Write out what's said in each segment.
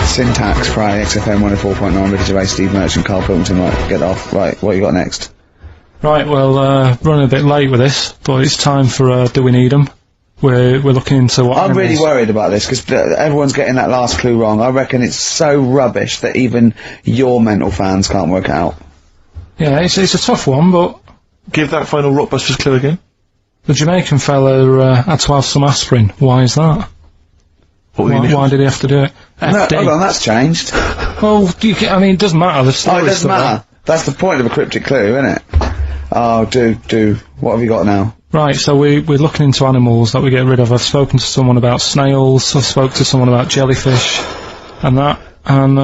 Syntax, Friday, XFM 104.9, Ricky Gervais, Steve Merchant, Karl Pilkington. Right, get off. Right, what you got next? Right, well, running a bit late with this, but it's time for Do We Need 'Em? We're looking into what I'm animals... really worried about this, because everyone's getting that last clue wrong. I reckon it's so rubbish that even your mental fans can't work it out. Yeah, it's a tough one, but... Give that final Rockbusters clue again. The Jamaican fella had to have some aspirin. Why is that? Why did he have to do it? No, hold on, that's changed. Well, I mean, it doesn't matter. The story's it doesn't matter. That's the point of a cryptic clue, isn't it? Oh, what have you got now? Right, so we're looking into animals that we get rid of. I've spoken to someone about snails, I spoke to someone about jellyfish, and that, and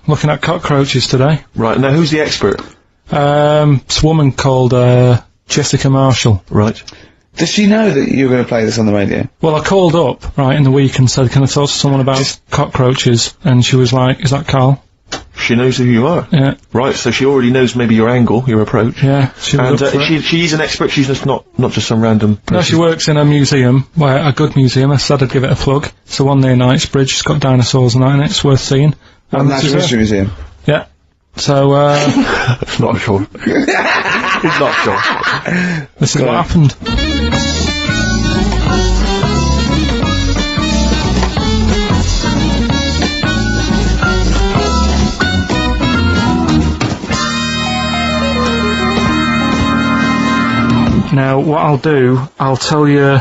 looking at cockroaches today. Right, now who's the expert? It's a woman called Jessica Marshall. Right. Does she know that you're going to play this on the radio? Well, I called up, right, in the week and said, can I talk to someone about cockroaches? And she was like, is that Carl? She knows who you are. Yeah. Right, so she already knows maybe your angle, your approach. Yeah, she was and she's an expert, she's just not just some random person. No, she works in a museum, a good museum. I said I'd give it a plug. It's the one near Knightsbridge. It's got dinosaurs and that in it. It's worth seeing. And Natural History Museum? Yeah. So, not sure. He's not sure. This is what happened. Now, what I'll do, I'll tell you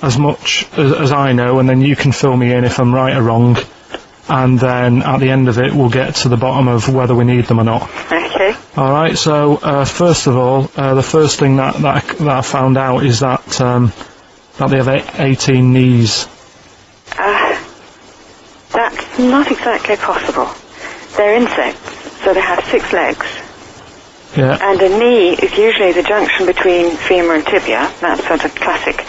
as much as I know, and then you can fill me in if I'm right or wrong. And then at the end of it, we'll get to the bottom of whether we need them or not. Okay. All right. So first of all, the first thing that I found out is that they have 18 knees. That's not exactly possible. They're insects, so they have 6 legs. Yeah. And a knee is usually the junction between femur and tibia. That's sort of classic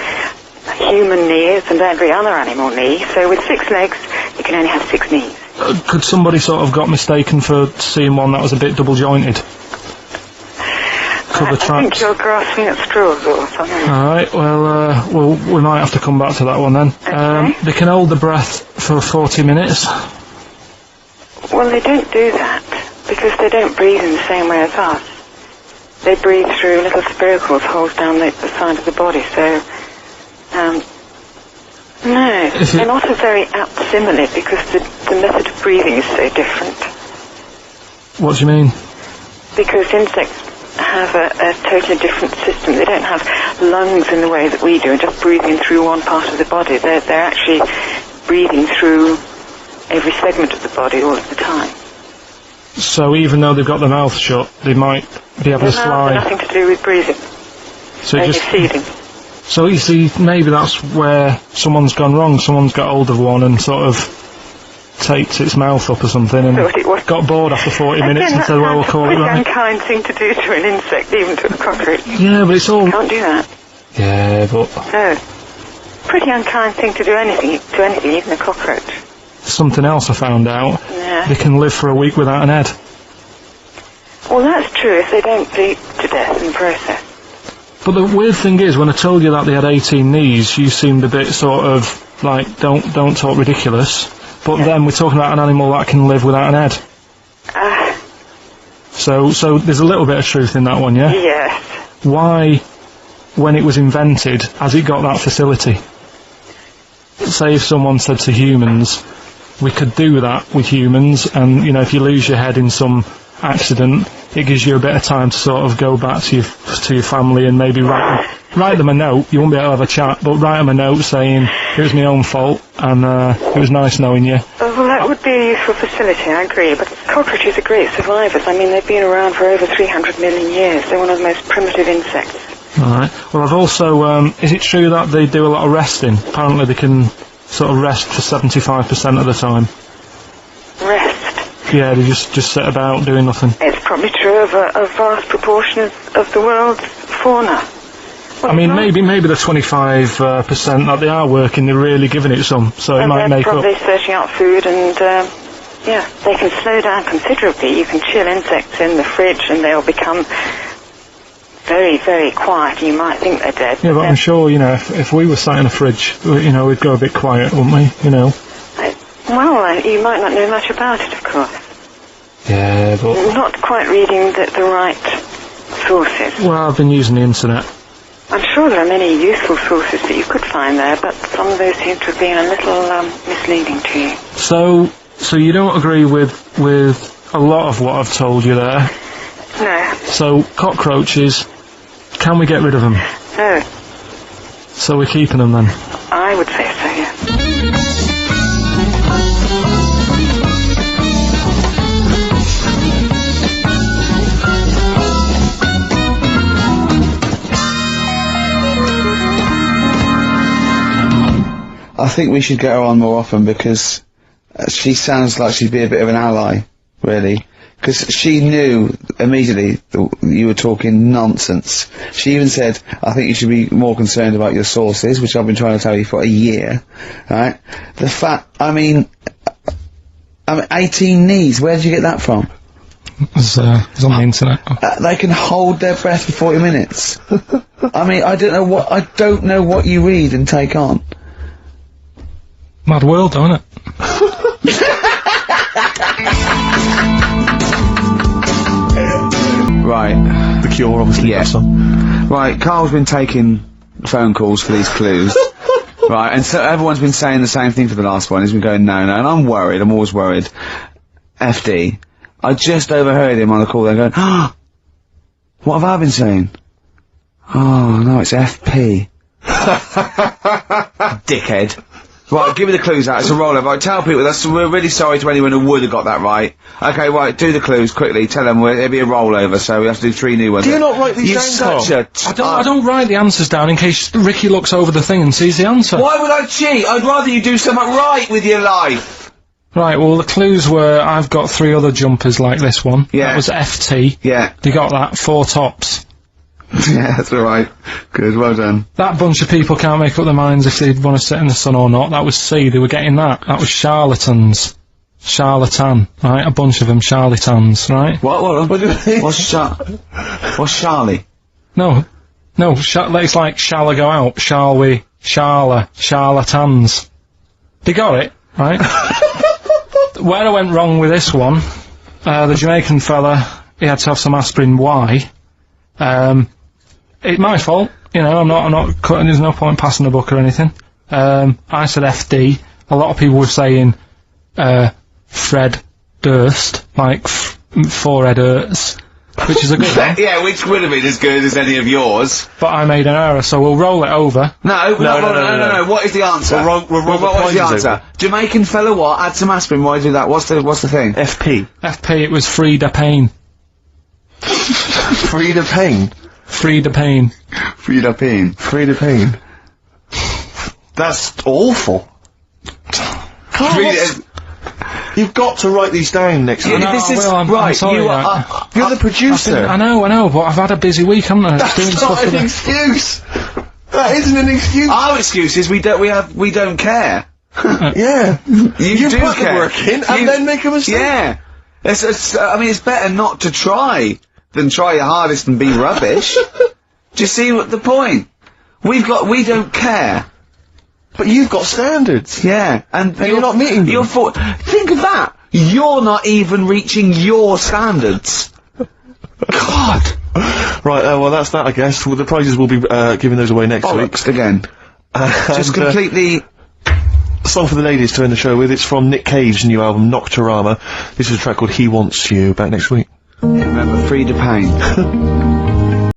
human knees and every other animal knee. So with 6 legs, you can only have 6 knees. Could somebody sort of got mistaken for seeing one that was a bit double jointed? I think you're grasping at straws or something. Alright, well, we might have to come back to that one then. Okay. They can hold the breath for 40 minutes. Well, they don't do that because they don't breathe in the same way as us. They breathe through little spiracles, holes down the side of the body, so... no, they're not a very apt simile because the method of breathing is so different. What do you mean? Because insects have a totally different system. They don't have lungs in the way that we do and just breathing through one part of the body. They're actually breathing through every segment of the body all of the time. So even though they've got their mouth shut, they might be able to slide. Nothing to do with breathing. So only feeding. So you see, maybe that's where someone's gone wrong. Someone's got hold of one and sort of taped its mouth up or something and got bored after 40 minutes and said, well, we'll call it right. It's a unkind thing to do to an insect, even to a cockroach. Yeah, but it's all... You can't do that. Yeah, but... No. Pretty unkind thing to do to anything, even a cockroach. Something else I found out. Yeah. They can live for a week without an head. Well, that's true if they don't bleed to death in the process. But the weird thing is, when I told you that they had 18 knees, you seemed a bit sort of like, don't talk ridiculous. But then we're talking about an animal that can live without an head. So there's a little bit of truth in that one, yeah? Yes. Why, when it was invented, has it got that facility? Say if someone said to humans, we could do that with humans, and, you know, if you lose your head in some accident, it gives you a bit of time to sort of go back to your family and maybe write them a note. You won't be able to have a chat, but write them a note saying, it was my own fault, and it was nice knowing you. Well, that would be a useful facility, I agree, but cockroaches are great survivors. I mean, they've been around for over 300 million years. They're one of the most primitive insects. Alright. Well, I've also, is it true that they do a lot of resting? Apparently they can sort of rest for 75% of the time. Rest? Yeah, they just sit about doing nothing. It's probably true of a vast proportion of the world's fauna. I mean, maybe the 25% that they are working, they're really giving it some, so it might make up. They're probably searching out food and, yeah, they can slow down considerably. You can chill insects in the fridge and they'll become very, very quiet. You might think they're dead. Yeah, but I'm sure, you know, if we were sat in a fridge, you know, we'd go a bit quiet, wouldn't we, you know? Well, you might not know much about it, of course. Yeah, but... Not quite reading the right sources. Well, I've been using the internet. I'm sure there are many useful sources that you could find there, but some of those seem to have been a little misleading to you. So you don't agree with a lot of what I've told you there? No. So, cockroaches, can we get rid of them? No. So we're keeping them then? I would say so, yeah. I think we should get her on more often because she sounds like she'd be a bit of an ally, really. Because she knew immediately that you were talking nonsense. She even said, I think you should be more concerned about your sources, which I've been trying to tell you for a year, right? The fact, I mean 18 knees, where did you get that from? It's on the internet. They can hold their breath for 40 minutes. I mean, I don't know what you read and take on. Mad world, don't it? Right. The Cure, obviously. Yeah. Right, Carl's been taking phone calls for these clues. Right, and so everyone's been saying the same thing for the last one. He's been going, no, and I'm worried, I'm always worried. FD. I just overheard him on the call, they're going, ah, what have I been saying? Oh, no, it's FP. Dickhead. Right, give me the clues out, it's a rollover. Right, tell people, we're really sorry to anyone who would have got that right. Okay, right, do the clues quickly, tell them it'll be a rollover, so we have to do 3 new ones. Do you not write these down, You're such a... I don't write the answers down in case Ricky looks over the thing and sees the answer. Why would I cheat? I'd rather you do something right with your life. Right, well the clues were, I've got 3 other jumpers like this one. Yeah. That was FT. Yeah. You got that, 4 tops. Yeah, that's alright. Good, well done. That bunch of people can't make up their minds if they want to sit in the sun or not. That was C, they were getting that. That was charlatans. Charlatan, right? A bunch of them charlatans, right? What do you mean? What's Charlie? No, it's like, shall I go out? Shall we? Charlatans. They got it, right? Where I went wrong with this one, the Jamaican fella, he had to have some aspirin. Why? It's my fault, you know, I'm not cutting, there's no point passing the book or anything. I said FD, a lot of people were saying, Fred Durst, like, forehead hurts, which is a good one. Yeah, which would have been as good as any of yours. But I made an error, so we'll roll it over. No, what is the answer? We'll roll the what is the prizes answer? over. Jamaican fella what? Add some aspirin, why do that? What's the thing? FP. FP, it was Frida Payne. Frida Payne. Frida Payne. Frida Payne. Frida Payne. That's awful. You've got to write these down next week. This is right. You're the producer. I know, but I've had a busy week, haven't I? That's not an excuse. That isn't an excuse. Our excuse is we don't care. Yeah. You do put the care. work in and then make a mistake. Yeah. I mean, it's better not to try than try your hardest and be rubbish. Do you see what the point? We don't care. But you've got standards. Yeah, and you're not meeting them. Think of that. You're not even reaching your standards. God. Right, well that's that I guess. Well, the prizes will be giving those away next week. Again. Just completely... Song for the ladies to end the show with. It's from Nick Cave's new album, Nocturama. This is a track called He Wants You. Back next week. Remember, Frida Payne.